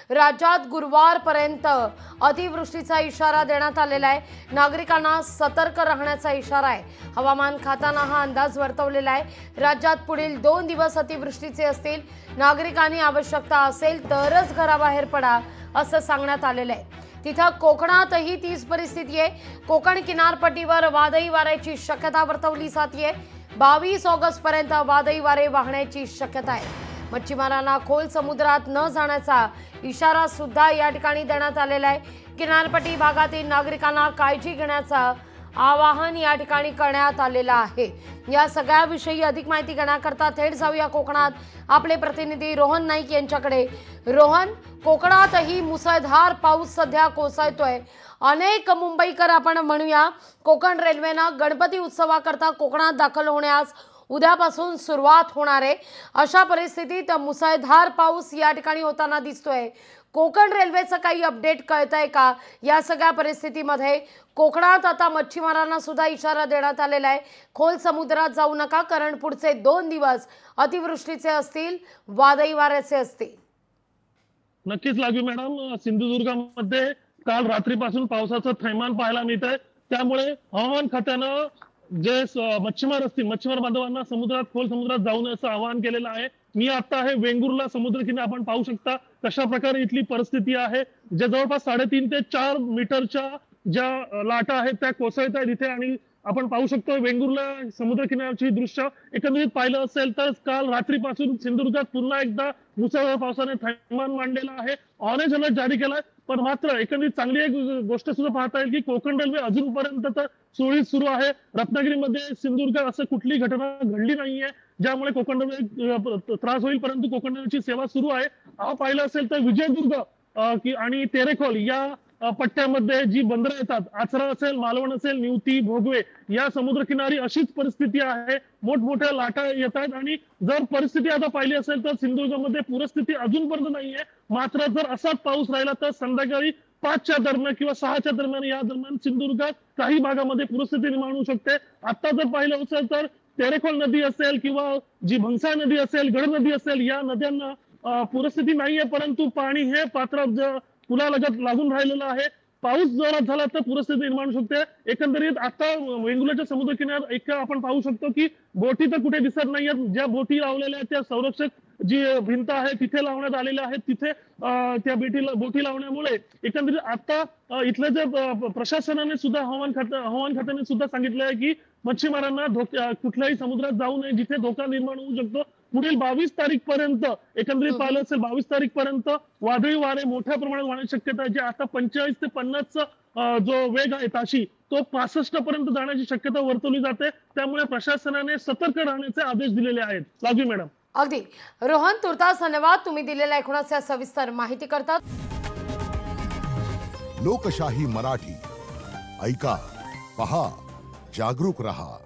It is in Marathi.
राज्यात गुरुवारपर्यंत अतिवृष्टीचा इशारा देण्यात आलेला आहे। नागरिकांना सतर्क राहण्याचा इशारा आहे। हवामान खात्याने हा अंदाज वर्तवलेला आहे। राज्यात पुढील 2 दिवस अतिवृष्टीचे असतील। नागरिकांनी आवश्यकता असेल तरच घराबाहेर पडा असं सांगण्यात आलेलं आहे। तिथं कोकणातही तीच परिस्थिती आहे। कोकण किनारपट्टीवर वादळी वाऱ्याची शक्यता वर्तवली जाते। 22 ऑगस्ट पर्यंत वादळी वारे वाहण्याची शक्यता आहे। मच्छीमारांना खोल समुद्रात न जाण्याचा इशारा सुद्धा या ठिकाणी देण्यात आलेला आहे। किनारपट्टी भागातील नागरिकांना काळजी घेण्याचं आवाहन या ठिकाणी करण्यात आलेलं आहे। या सगळ्याविषयी अधिक माहिती घेण्याकरता थेट जाऊया कोकणात आपले प्रतिनिधी रोहन नाईक यांच्याकडे। रोहन, कोकणातही मुसळधार पाऊस सध्या कोसळतोय। अनेक मुंबईकर आपण म्हणूया कोकण रेल्वेने गणपती उत्सवाकरता कोकणात दाखल होण्यास उद्यापासून सुरुवात होणार आहे। अशा परिस्थितीत मुसळधार पाऊस या ठिकाणी होताना दिसतोय। कोकण रेल्वेचं काही अपडेट कळतंय का? या सगळ्या परिस्थितीमध्ये कोकणात आता मच्छीमारांना सुद्धा इशारा देण्यात आलेला आहे, खोल समुद्रात जाऊ नका, कारण पुढचे 2 दिवस अतिवृष्टीचे असतील, वादळी वाऱ्याचे असतील। नक्कीच लागू मॅडम, सिंधुदुर्गामध्ये काल रात्रीपासून पावसाचं थैमान पाहायला मिळत आहे। त्यामुळे हवामान खात्यानं जे मच्छीमार असतील, मच्छीमार बांधवांना खोल समुद्रात जाऊ नये असं आवाहन केलेलं आहे। मी आता आहे वेंगुर्ला समुद्रकिनारी, आपण पाहू शकता कशा प्रकारे इथली परिस्थिती आहे। जे जवळपास 3.5 ते 4 मीटरच्या ज्या लाटा आहेत त्या कोसळत आहेत इथे, आणि आपण पाहू शकतो वेंगुर्ला समुद्रकिनाऱ्याची दृश्य एकंदरीत पाहिलं असेल तर काल रात्रीपासून सिंधुदुर्गात पुन्हा एकदा मुसळधार पावसाने थैमान मांडलेलं आहे। ऑरेंज अलर्ट जारी केलाय, पण मात्र एकंदरीत चांगली एक गोष्ट सुद्धा पाहता येईल की कोकण रेल्वे अजूनपर्यंत तर सुरळीत सुरू आहे। रत्नागिरीमध्ये सिंधुदुर्गात असं कुठली घटना घडली नाहीये ज्यामुळे कोकण रेल्वे त्रास होईल, परंतु कोकण रेल्वेची सेवा सुरू आहे। पाहिलं असेल तर विजयदुर्ग आणि तेरेखोल या पट्ट्यामध्ये जी बंदरं येतात, आचरा असेल, मालवण असेल, निवती, भोगवे या समुद्रकिनारी अशीच परिस्थिती आहे। मोठमोठ्या लाटा येत आहेत, आणि जर परिस्थिती आता पाहिली असेल तर सिंधुदुर्गमध्ये पूरस्थिती अजूनपर्यंत नाहीये। मात्र जर असाच पाऊस राहिला तर संध्याकाळी 5च्या दरम्यान किंवा 6च्या दरम्यान या दरम्यान सिंधुदुर्गात काही भागामध्ये पूरस्थिती निर्माण होऊ शकते। आता जर पाहिलं असेल तर तेरेखोल नदी असेल किंवा जी भंगसाळ नदी असेल, गड नदी असेल, या नद्यांना पूरस्थिती नाहीये, परंतु पाणी हे पात्र पुलालगत लागून राहिलेलं आहे। पाऊस जोरात झाला तर पूरस्थिती निर्माण होऊ शकते। एकंदरीत आता वेंगुर्ल्याच्या समुद्रकिनार एक आपण पाहू शकतो की बोटी तर कुठे दिसत नाहीयेत। ज्या बोटी लावलेल्या आहेत त्या संरक्षक जी भिंत आहे तिथे लावण्यात आलेल्या आहेत। तिथे त्या बोटी लावण्यामुळे एकंदरीत आता इथले जे प्रशासनाने सुद्धा हवामान खात्याने सुद्धा सांगितलं आहे की मच्छीमारांना कुठल्याही समुद्रात जाऊ नये जिथे धोका निर्माण होऊ शकतो। पुढील 22 तारीख पर्यंत एकंदरीत पाहिलं असेल 22 तारीख पर्यंत वादळी वारे मोठ्या प्रमाणात वाहण्याची शक्यता आहे। जे आता 45 ते 50चा जो वेग आहे ताशी, तो 65 पर्यंत जाण्याची शक्यता वर्तवली जाते। त्यामुळे प्रशासनाने सतर्क राहण्याचे आदेश दिलेले आहेत। लागू मॅडम। अगदी रोहन, तुर्तास धन्यवाद तुम्ही दिलेल्या एकूणच सविस्तर माहिती करतात। लोकशाही मराठी ऐका, पहा, जागरूक रहा।